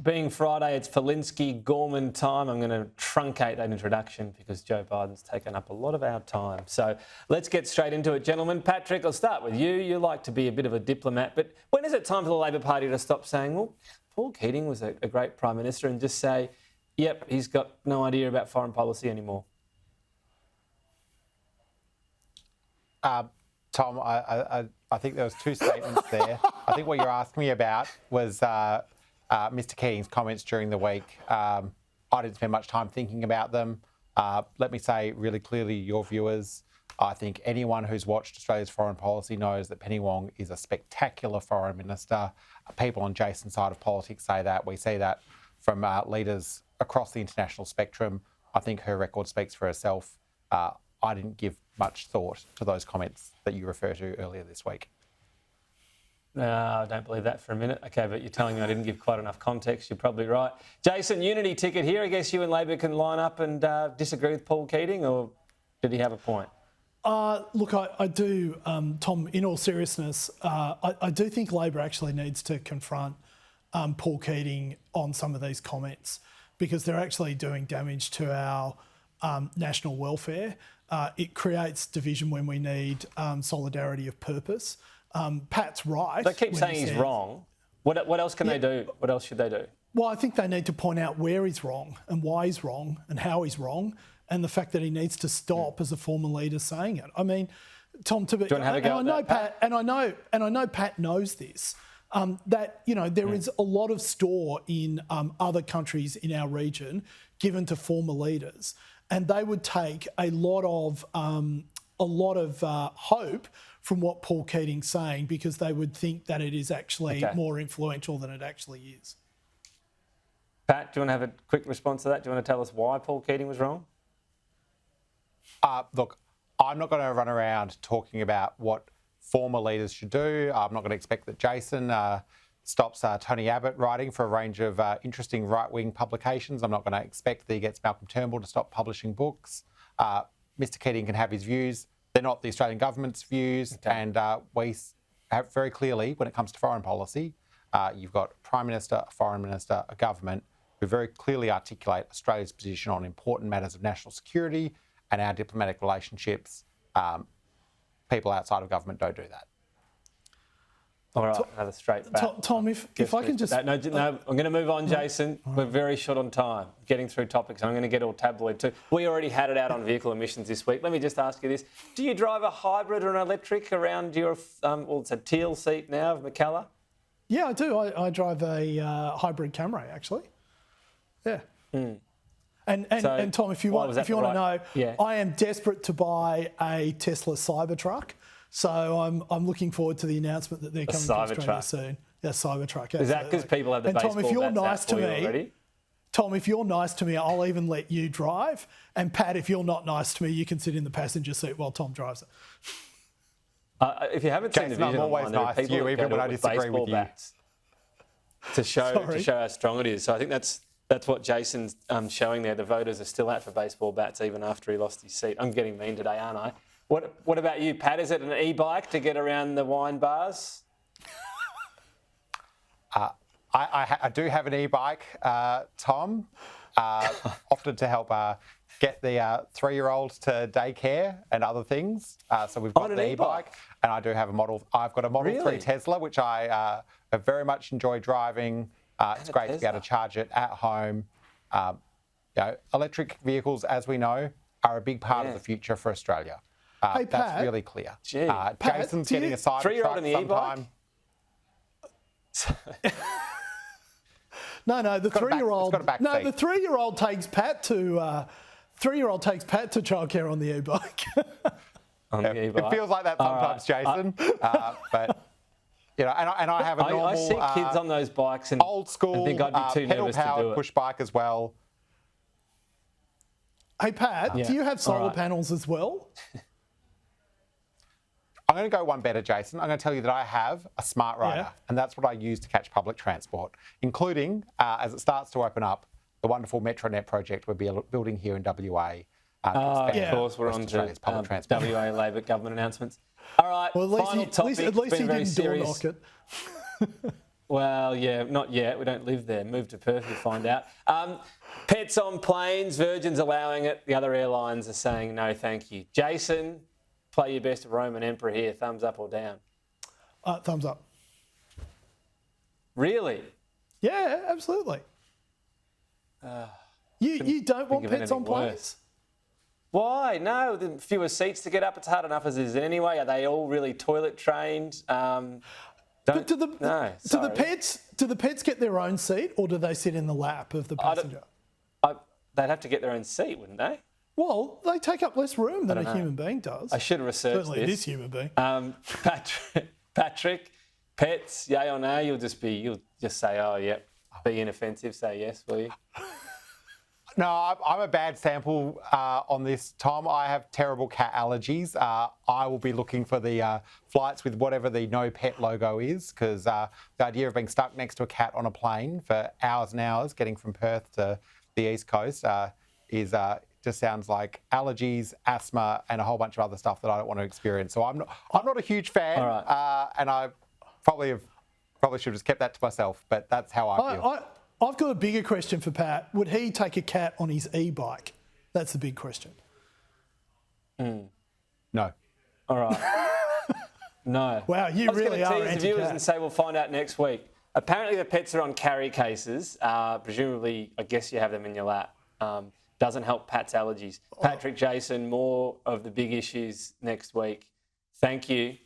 Being Friday, it's Felinski Gorman time. I'm going to truncate that introduction because Joe Biden's taken up a lot of our time. So let's get straight into it, gentlemen. Patrick, I'll start with you. You like to be a bit of a diplomat, but when is it time for the Labor Party to stop saying, well, Paul Keating was a great Prime Minister, and just say, yep, he's got no idea about foreign policy anymore? Tom, I think there was two statements there. I think what you're asking me about was Mr. Keating's comments during the week. I didn't spend much time thinking about them. Let me say really clearly, your viewers, I think anyone who's watched Australia's foreign policy knows that Penny Wong is a spectacular foreign minister. People on Jason's side of politics say that. We see that from leaders across the international spectrum. I think her record speaks for herself. I didn't give much thought to those comments that you referred to earlier this week. No, I don't believe that for a minute. OK, but you're telling me I didn't give quite enough context. You're probably right. Jason, unity ticket here. I guess you and Labor can line up and disagree with Paul Keating, or did he have a point? Look, I do, Tom, in all seriousness, I do think Labor actually needs to confront Paul Keating on some of these comments, because they're actually doing damage to our national welfare. It creates division when we need solidarity of purpose. Pat's right. They keep saying he's wrong. What else can they do? What else should they do? Well, I think they need to point out where he's wrong and why he's wrong and how he's wrong, and the fact that he needs to stop as a former leader saying it. I mean, Tom, do you want to have a go and I know Pat, and I know Pat knows this. That there is a lot of store in other countries in our region given to former leaders, and they would take a lot of hope from what Paul Keating's saying, because they would think that it is actually more influential than it actually is. Pat, do you want to have a quick response to that? Do you want to tell us why Paul Keating was wrong? Look, I'm not going to run around talking about what former leaders should do. I'm not going to expect that Jason stops Tony Abbott writing for a range of interesting right-wing publications. I'm not going to expect that he gets Malcolm Turnbull to stop publishing books. Mr. Keating can have his views. They're not the Australian government's views. And we have very clearly, when it comes to foreign policy, you've got a Prime Minister, a Foreign Minister, a government who very clearly articulate Australia's position on important matters of national security and our diplomatic relationships. People outside of government don't do that. All right, another straight back. Tom, if I can just... No, I'm going to move on, Jason. We're very short on time getting through topics. I'm going to get all tabloid too. We already had it out on vehicle emissions this week. Let me just ask you this. Do you drive a hybrid or an electric around your, it's a teal seat now of McKellar? Yeah, I do. I drive a hybrid Camry, actually. Yeah. And Tom, if you want to know, I am desperate to buy a Tesla Cybertruck. So I'm looking forward to the announcement that they're coming to Australia soon. Yeah, Cybertruck. Absolutely. Is that because people have the baseball Tom, if you're nice to me, already? Tom, if you're nice to me, I'll even let you drive. And Pat, if you're not nice to me, you can sit in the passenger seat while Tom drives it. If you haven't seen the vision, I'm always nice to you, even when I disagree with you. To show how strong it is. So I think that's what Jason's showing there. The voters are still out for baseball bats even after he lost his seat. I'm getting mean today, aren't I? What about you, Pat? Is it an e-bike to get around the wine bars? I do have an e-bike, Tom, often to help get the 3-year-old to daycare and other things. So we've got the e-bike, and I do have I've got a Model 3 Tesla, which I have very much enjoyed driving. It's great to be able to charge it at home. Electric vehicles, as we know, are a big part of the future for Australia. Hey, Pat, that's really clear. Pat, Jason's getting a Cybertruck in the sometime. No, the 3-year-old. No, the 3-year-old takes Pat to 3-year-old takes Pat to childcare on the e-bike. It feels like that sometimes, Jason. But and I have a normal. I see kids on those bikes and old school. I think I'd be too nervous to do it. Push bike as well. Hey Pat, do you have solar panels as well? I'm going to go one better, Jason. I'm going to tell you that I have a smart rider, and that's what I use to catch public transport, including, as it starts to open up, the wonderful MetroNet project we're building here in WA. Of course, we're on to WA Labor government announcements. All right, well, final topic. At least he didn't door knock it. Well, yeah, not yet. We don't live there. Move to Perth, you'll find out. Pets on planes, Virgin's allowing it. The other airlines are saying no, thank you. Jason, play your best Roman Emperor here. Thumbs up or down? Thumbs up. Really? Yeah, absolutely. You don't want of pets on anything planes? worse. Why? No, the fewer seats to get up. It's hard enough as it is anyway. Are they all really toilet trained? But do the pets get their own seat, or do they sit in the lap of the passenger? They'd have to get their own seat, wouldn't they? Well, they take up less room than a human being does. I should have researched Certainly this human being. Patrick, pets, yay or no? You'll just say, oh, yep. Be inoffensive, say yes, will you? No, I'm a bad sample on this, Tom. I have terrible cat allergies. I will be looking for the flights with whatever the no pet logo is, because the idea of being stuck next to a cat on a plane for hours and hours, getting from Perth to the East Coast, just sounds like allergies, asthma, and a whole bunch of other stuff that I don't want to experience. So I'm not a huge fan, and I probably should have just kept that to myself. But that's how I feel. I've got a bigger question for Pat. Would he take a cat on his e-bike? That's the big question. No. All right. No. Wow, you really are I was going to tease the viewers anti-cat. and say we'll find out next week. Apparently the pets are on carry cases. Presumably, I guess you have them in your lap. Doesn't help Pat's allergies. Patrick, Jason, more of the big issues next week. Thank you.